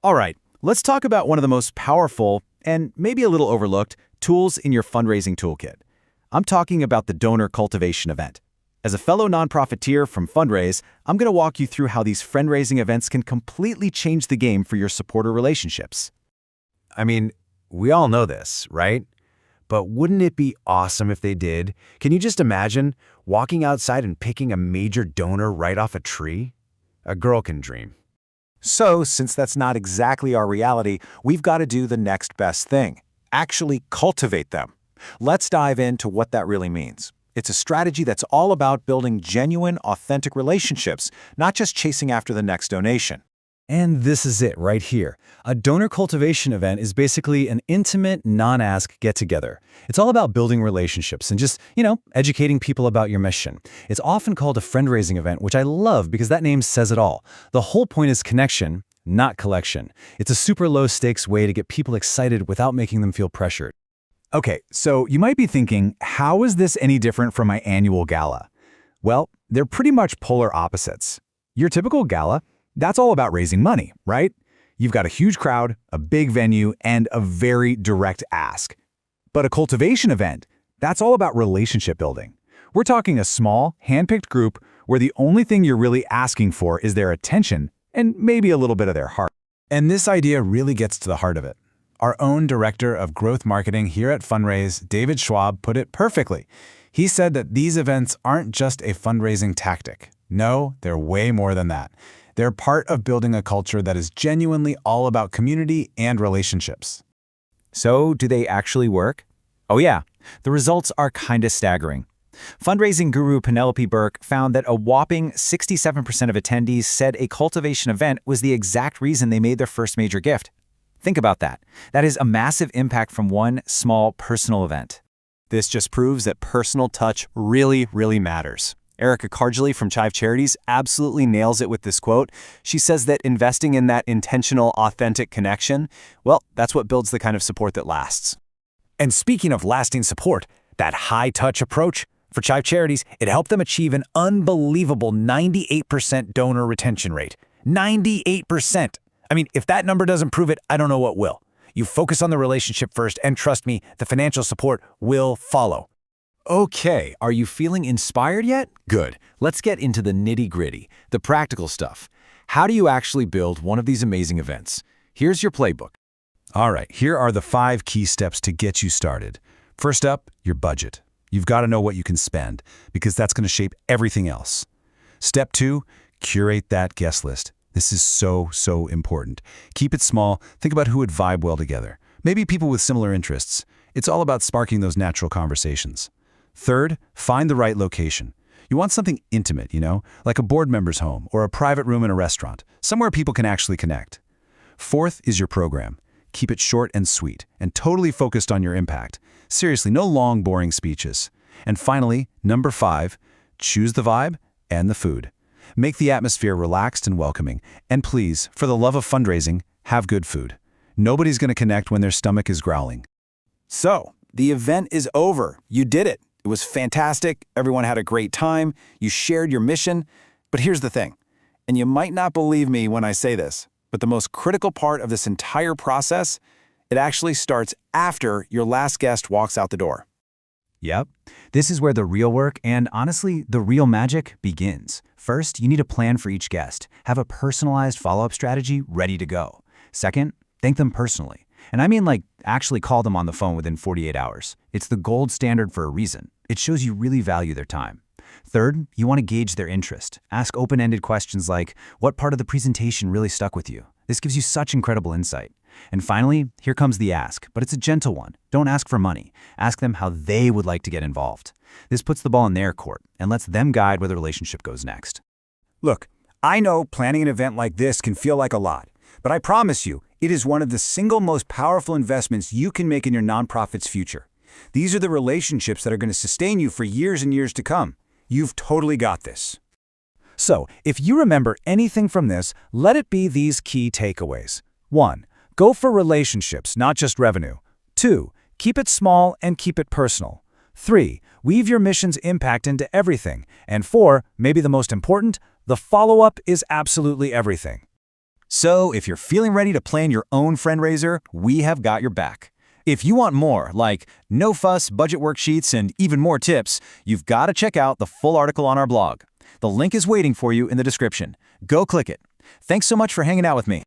All right, let's talk about one of the most powerful and maybe a little overlooked tools in your fundraising toolkit. I'm talking about the Donor Cultivation Event. As a fellow nonprofiteer from Fundraise, I'm going to walk you through how these friend-raising events can completely change the game for your supporter relationships. I mean, we all know this, right? But wouldn't it be awesome if they did? Can you just imagine walking outside and picking a major donor right off a tree? A girl can dream. So, since that's not exactly our reality, we've got to do the next best thing. Actually cultivate them. Let's dive into what that really means. It's a strategy that's all about building genuine, authentic relationships, not just chasing after the next donation. And this is it right here. A donor cultivation event is basically an intimate, non-ask get-together. It's all about building relationships and just, educating people about your mission. It's often called a friend-raising event, which I love because that name says it all. The whole point is connection, not collection. It's a super low-stakes way to get people excited without making them feel pressured. Okay, so you might be thinking, how is this any different from my annual gala? Well, they're pretty much polar opposites. Your typical gala, that's all about raising money, right? You've got a huge crowd, a big venue, and a very direct ask. But a cultivation event, that's all about relationship building. We're talking a small, hand-picked group where the only thing you're really asking for is their attention and maybe a little bit of their heart. And this idea really gets to the heart of it. Our own Director of Growth Marketing here at Fundraise, David Schwab, put it perfectly. He said that these events aren't just a fundraising tactic. No, they're way more than that. They're part of building a culture that is genuinely all about community and relationships. So, do they actually work? Oh yeah, the results are kinda staggering. Fundraising guru Penelope Burke found that a whopping 67% of attendees said a cultivation event was the exact reason they made their first major gift. Think about that. That is a massive impact from one small personal event. This just proves that personal touch really, really matters. Erica Cargilly from Chive Charities absolutely nails it with this quote. She says that investing in that intentional, authentic connection, well, that's what builds the kind of support that lasts. And speaking of lasting support, that high-touch approach, for Chive Charities, it helped them achieve an unbelievable 98% donor retention rate. 98%! I mean, if that number doesn't prove it, I don't know what will. You focus on the relationship first, and trust me, the financial support will follow. Okay, are you feeling inspired yet? Good. Let's get into the nitty-gritty, the practical stuff. How do you actually build one of these amazing events? Here's your playbook. All right, here are the 5 key steps to get you started. First up, your budget. You've got to know what you can spend, because that's going to shape everything else. Step 2, curate that guest list. This is so important. Keep it small. Think about who would vibe well together. Maybe people with similar interests. It's all about sparking those natural conversations. Third, find the right location. You want something intimate, like a board member's home or a private room in a restaurant, somewhere people can actually connect. Fourth is your program. Keep it short and sweet, and totally focused on your impact. Seriously, no long, boring speeches. And finally, number 5, choose the vibe and the food. Make the atmosphere relaxed and welcoming. And please, for the love of fundraising, have good food. Nobody's going to connect when their stomach is growling. So, the event is over. You did it. It was fantastic. Everyone had a great time. You shared your mission. But here's the thing, and you might not believe me when I say this, but the most critical part of this entire process, it actually starts after your last guest walks out the door. Yep. This is where the real work and, honestly, the real magic begins. First, you need a plan for each guest. Have a personalized follow-up strategy ready to go. Second, thank them personally. And I mean actually call them on the phone within 48 hours. It's the gold standard for a reason. It shows you really value their time. Third, you want to gauge their interest. Ask open-ended questions like, what part of the presentation really stuck with you? This gives you such incredible insight. And finally, here comes the ask, but it's a gentle one. Don't ask for money. Ask them how they would like to get involved. This puts the ball in their court and lets them guide where the relationship goes next. Look, I know planning an event like this can feel like a lot, but I promise you, it is one of the single most powerful investments you can make in your nonprofit's future. These are the relationships that are going to sustain you for years and years to come. You've totally got this. So, if you remember anything from this, let it be these key takeaways. 1. Go for relationships, not just revenue. 2. Keep it small and keep it personal. 3. Weave your mission's impact into everything. And 4, maybe the most important, the follow-up is absolutely everything. So if you're feeling ready to plan your own friendraiser, we have got your back. If you want more, like no-fuss budget worksheets and even more tips, you've got to check out the full article on our blog. The link is waiting for you in the description. Go click it. Thanks so much for hanging out with me.